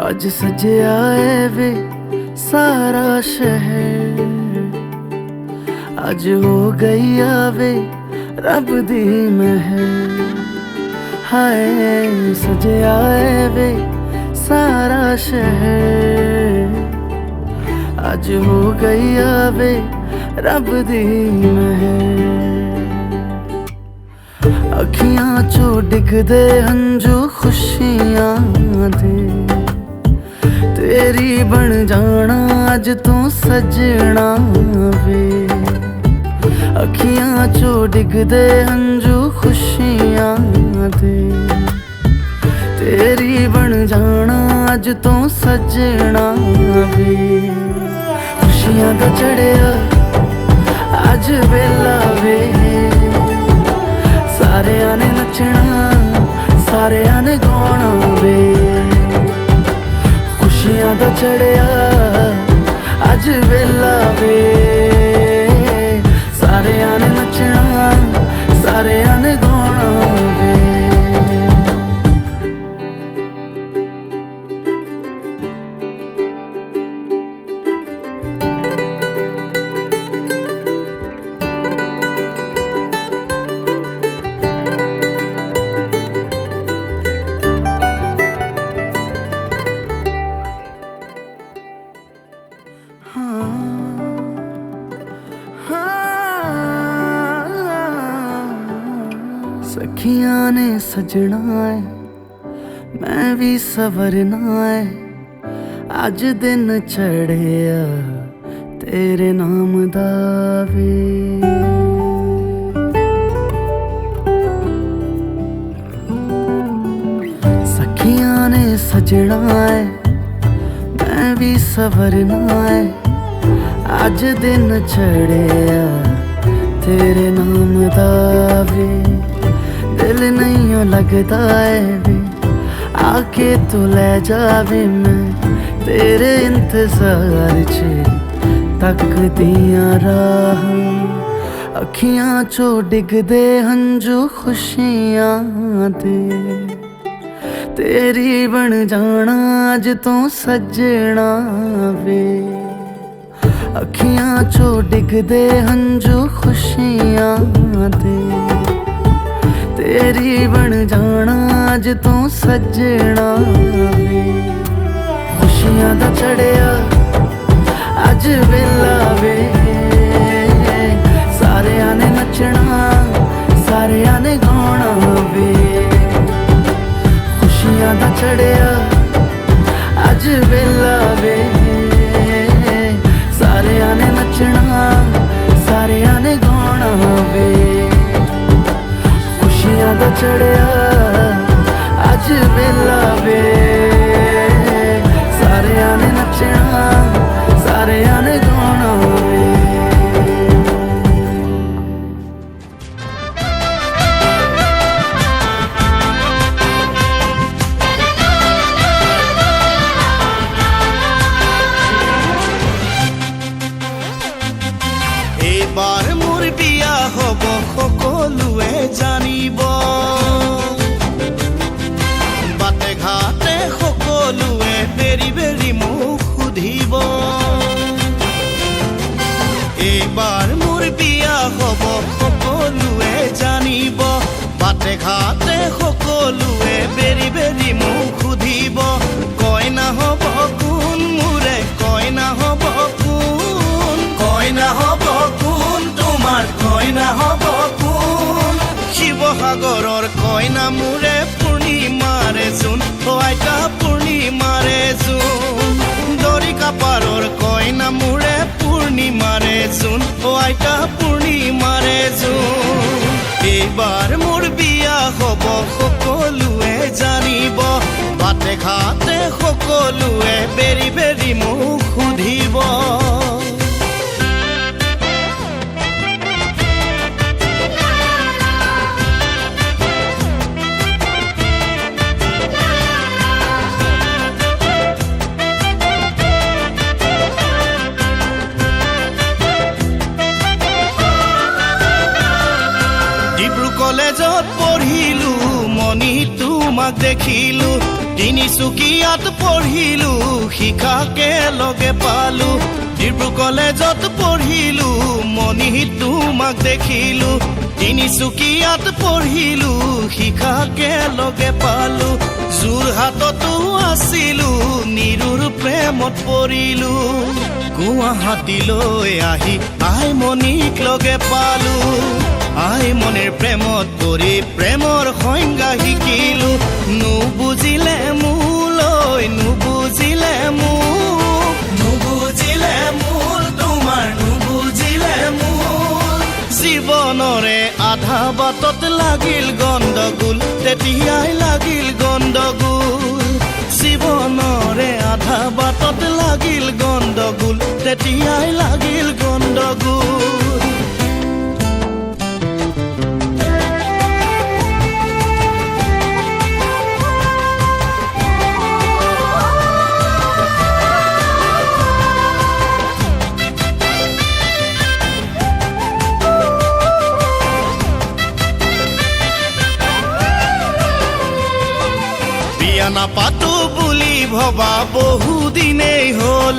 ਅੱਜ ਸਜਿਆ ਏ ਵੇ ਸਾਰਾ ਸ਼ਹਿਰ, ਅੱਜ ਹੋ ਗਈ ਆਵੇ ਰੱਬ ਦੀ ਮਹਿਰ। ਹਾਏ ਸਜਿਆ ਏ ਵੇ ਸਾਰਾ ਸ਼ਹਿਰ, ਅੱਜ ਹੋ ਗਈ ਆਵੇ ਰੱਬ ਦੀ ਮਹਿਰ। ਅੱਖੀਆਂ ਚੋਂ ਡਿੱਗਦੇ ਹੰਝੂ ਖੁਸ਼ੀਆਂ ਦੇ, तेरी बन जाना अज तू सजना वे। अखियां चो डिगदे हंजू खुशियां दे, तेरी बन जाना अज तू सजना वे। खुशियां दा चढ़िया अज वेला वे, सारियां ने नचना सारियां ने गाना वे। खुशियां दा चढ़िया अज वेला वे, सारियां ने नचना सारियां ने गाना वे। सखियां ने सजना है मैं भी सवरना है, अज दिन चढ़िया तेरे नाम दा वे। सखियां ने सजना है मैं भी सवरना है, अज दिन चढ़िया तेरे नाम दा वे। दिल नहीं लगता है वे आके तू ले जावे, मैं तेरे इंतजार च तकदियां राह। अखियां चो डिगदे हंजू खुशियां दे, तेरी बन जाना अज तू सजना वे। अखियां चो डिगदे हंजू खुशियां दे, तेरी बन जाना अज तू सजना वे। खुशियां दा चढ़िया अज वेला वे, सारियां ने नचना सारियां ने गाना वे। কইনা মোৰে পূৰ্ণিমাৰে জোন অ আইতা পূৰ্ণিমাৰে জোন দৰিকা পাৰৰ কইনা মোৰে পূৰ্ণিমাৰে জোন অ আইতা পূৰ্ণিমাৰে জোন এইবাৰ মোৰ বিয়া হ'ব সকলোৱে জানিব বাটে ঘাটে সকলোৱে বেৰি বেৰি মোক সুধিব কলেজত পঢ়িলো মনি তোমাক দেখিলো তিনিচুকীয়াত পঢ়িলো শিখাকে লগে পালো ডিব্ৰু কলেজত পঢ়িলো মনি তোমাক দেখিলো তিনিচুকীয়াত পঢ়িলো শিখাকে লগে পালো যোৰহাটতো আছিলো নিৰুৰ প্ৰেমত পৰিলো গুৱাহাটীলৈ আহি আই মনিক লগে পালো আই মনেৰ প্ৰেমত পৰি প্ৰেমৰ সংজ্ঞা শিকিলো নুবুজিলে মূলৈ নুবুজিলে মূল তোমাৰ নুবুজিলে মূল জীৱনৰে আধা বাটত লাগিল গণ্ডগোল তেতিয়াই লাগিল গণ্ডগোল জীৱনৰে আধা বাটত লাগিল গণ্ডগোল তেতিয়াই লাগিল গণ্ডগোল নাপাতো বুলি ভবা বহুদিনেই হ'ল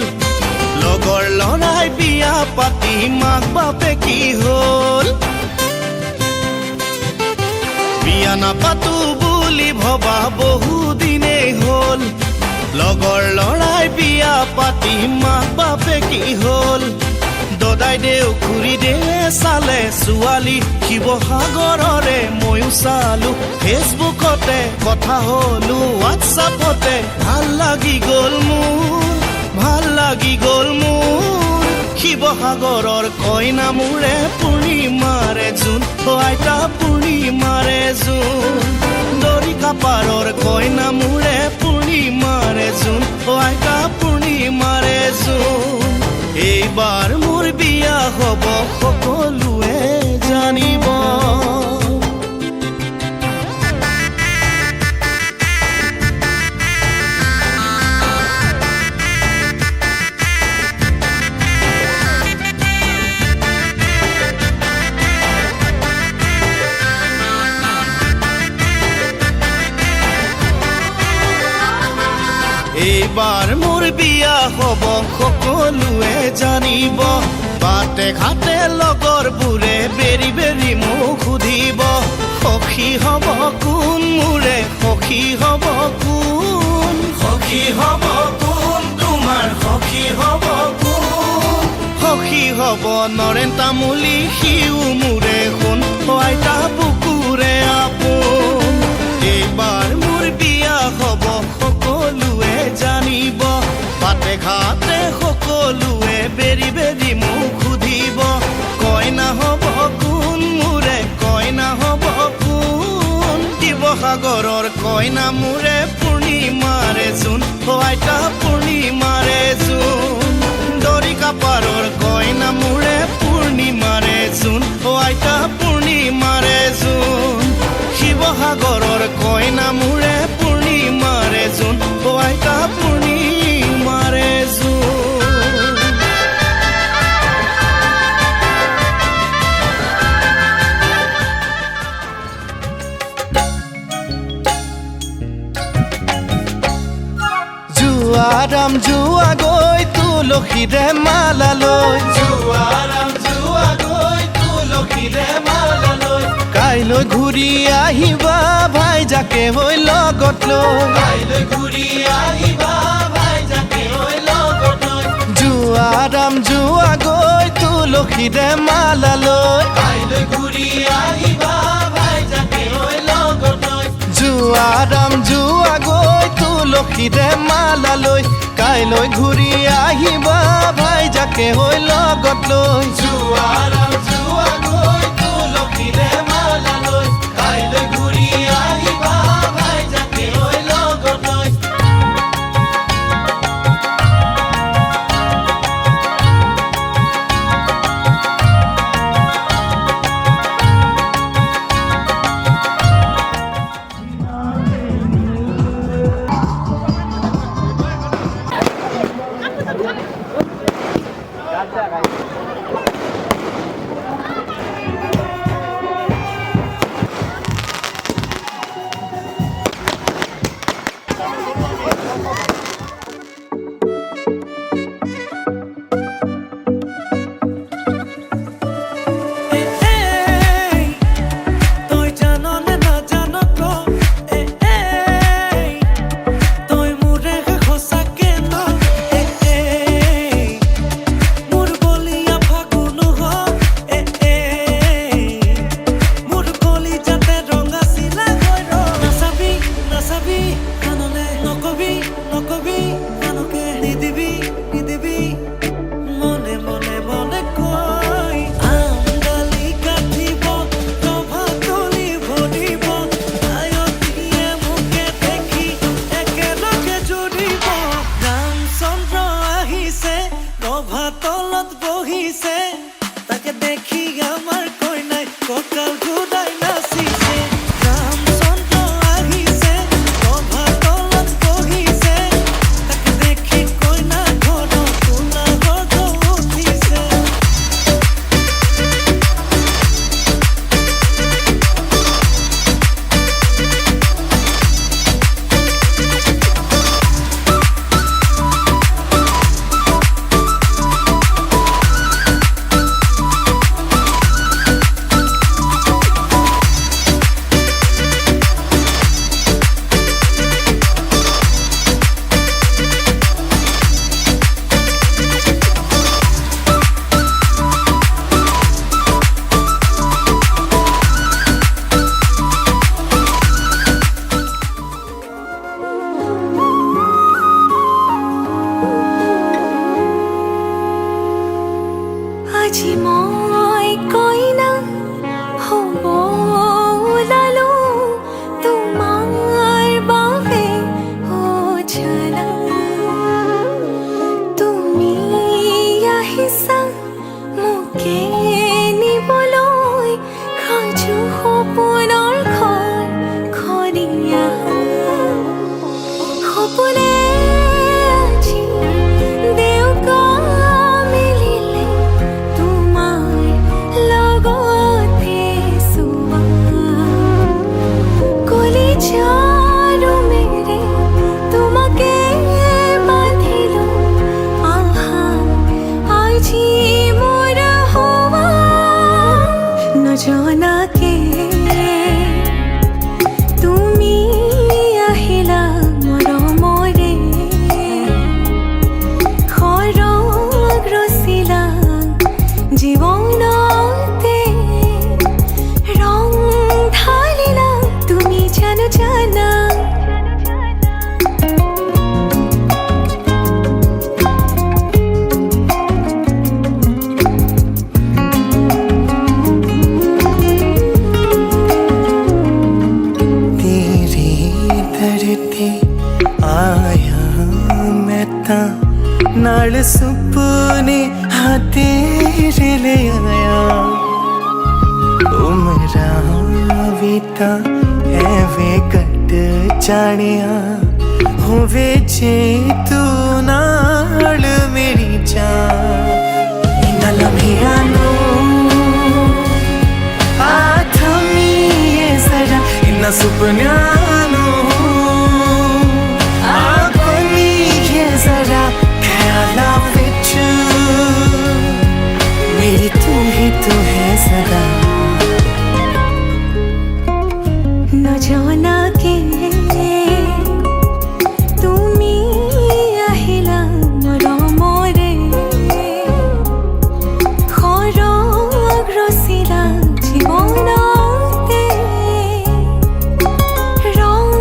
লগৰ লৰাই বিয়া পাতি মাক বাপে কি হ'ল বিয়া নাপাতো বুলি ভবা বহুদিনেই হ'ল লগৰ লৰাই বিয়া পাতি মাক বাপে কি হ'ল দদাই দেউ খুৰী দে চালে ছোৱালী শিৱসাগৰৰে ময়ো চালো ফেচবুকতে কথা হলো হোৱাটছআপতে ভাল লাগি গ'ল মোৰ শিৱসাগৰৰ কইনা মোৰে পূৰ্ণিমাৰে জোন অ আইতা পূৰ্ণিমাৰে জোন দৰিকা পাৰৰ কইনা মোৰে পূৰ্ণিমাৰে জোন অ আইতা পূৰ্ণিমাৰে জোন এইবাৰ মোৰ বিয়া হ'ব সকলোৱে জানিব এইবাৰ মোৰ বিয়া হ'ব সকলোৱে জানিব বাটে ঘাটে লগৰবোৰে বেৰি বেৰি মোক সুধিব সখী হ'ব কোন মোৰে সখী হ'ব কোন তোমাৰ সখী হ'ব কোন সখী হ'ব নৰেন তামুলী সিও মোৰে সোণ আইতা বুকুৰে আপোন এইবাৰ মোৰ বিয়া হ'ব সকলোৱে জানিব বাটে ঘাটে সকলোৱে বেৰি বেৰি মোক সুধিব কইনা হ'ব কোন মোৰে কইনা হ'ব কোন শিৱসাগৰৰ কইনা মোৰে পূৰ্ণিমাৰে জোন অ আইতা পূৰ্ণিমাৰে জোন দৰিকা পাৰৰ কইনা মোৰে পূৰ্ণিমাৰে জোন অ আইতা পূৰ্ণিমাৰে জোন শিৱসাগৰৰ কইনা মোৰে পূৰ্ণিমাৰে জোন অ আইতা পূৰ্ণিমাৰে জোন জুৱাৰাম জুৱা গৈ তুলসীৰে মালালৈ জুৱাৰাম জুৱা গৈ তুলসীৰে মালালৈ কাইলৈ ঘূৰি আহিবা ভাইজাকে হৈ লগত লৈ কাইলৈ ঘূৰি আহিবা ভাইজাকে হৈ লগত লৈ জুৱাৰাম জুৱা গৈ তুলসীৰে মালালৈ কাইলৈ ঘূৰি আহিবা ভাইজাকে হৈ লগত লৈ জুৱাৰাম জুৱা গৈ তুলসীৰে মালা লৈ কাইলৈ ঘূৰি আহিবা ভাইজাকে হৈ লগত লৈ জুৱাৰাম জুৱা গৈ তুলসীৰে মালা লৈ কাইলৈ ঘূৰি আহিবা ভাইজাকে হৈ লগত লৈ नाल सुपने हाँ तेरे ले आया उमरा बीता एवे कट जानिया होवे जे तू नाल मेरी जान इन्ना लम्हिया नो आथमी ये जरा इन्ना सुपन्या नो आखमी ये जरा ख्याला विच मेरी तू ही तू है सदा न जाना के তুমি আহিলা মোৰ মৰে খৰগ ৰচিলা জীৱনতে ৰং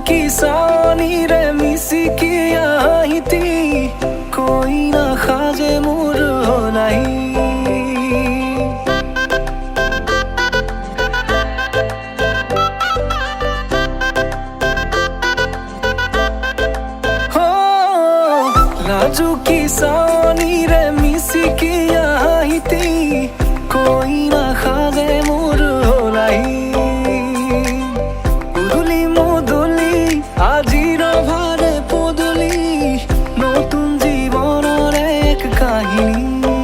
কি চাৱনি ৰে মিচিকি আহিতি কইনা সাজে মোৰ নাই ৰাজু কি চাৱনি ৰে মিচিকি আহিতি কইনা সাজে মোৰ নাই উদুলি মুদুলি আজিৰ ভাৰে পদুলি নতুন জীৱনৰ এক কাহিনী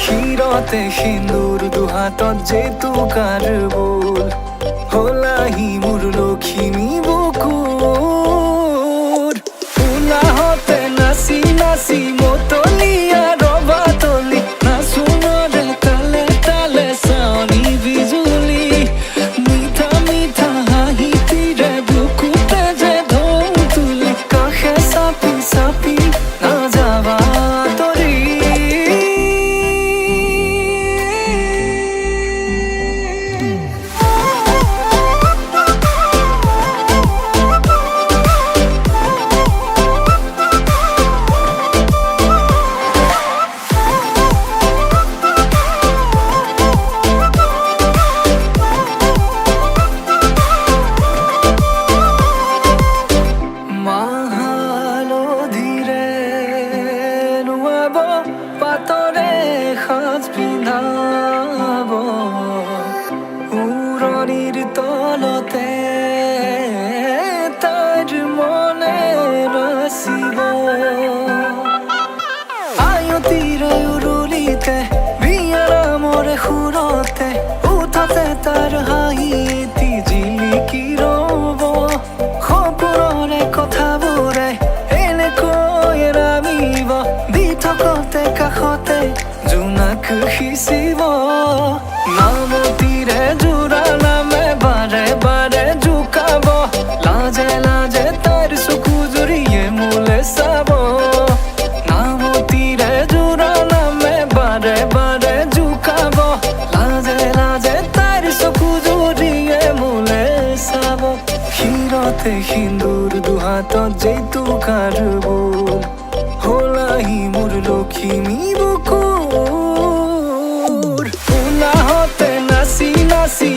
শিৰতে সিন্দুৰ দুহাতত জেতুকাৰ বোল হলাহি মোৰ লখিমী বুকুৰ উলাহতে নাচি নাচি মতলীয়া ৰবা তলি নাচোনৰে তালে তালে চাৱনি বিজুলি মিঠা মিঠা হাঁহিতিৰে বুকুতে যে ঢৌ তুলি কাষে চাপি চাপি নাযাবা তৰি পাতৰে সাজ পিন্ধাব উৰণিৰ তলতে তাইৰ মনে ৰচিব আয়তিৰে উৰুলিতে বিয়াৰামৰে সুৰতে উঠতে তাৰ হাঁহি এটি জিলিকি ৰব সপোনৰে কথাবোৰে এনেকৈ ৰামিব দি থকতে কাষতে জোনাক সিঁচিব নামতিৰে জোৰা নামে বাৰে বাৰে জোকাব লাজে লাজে তাইৰ চকু জুৰিয়ে মোলে চাব নামতিৰে জোৰা নামে বাৰে বাৰে জোকাব লাজে লাজে তাইৰ চকু জুৰিয়ে মোলে চাব শিৰতে সিন্দুৰ দুহাতত জেতুকাৰ বোল হলাহি মোৰ লখিমী বুকুৰ উলাহতে নাচি নাচি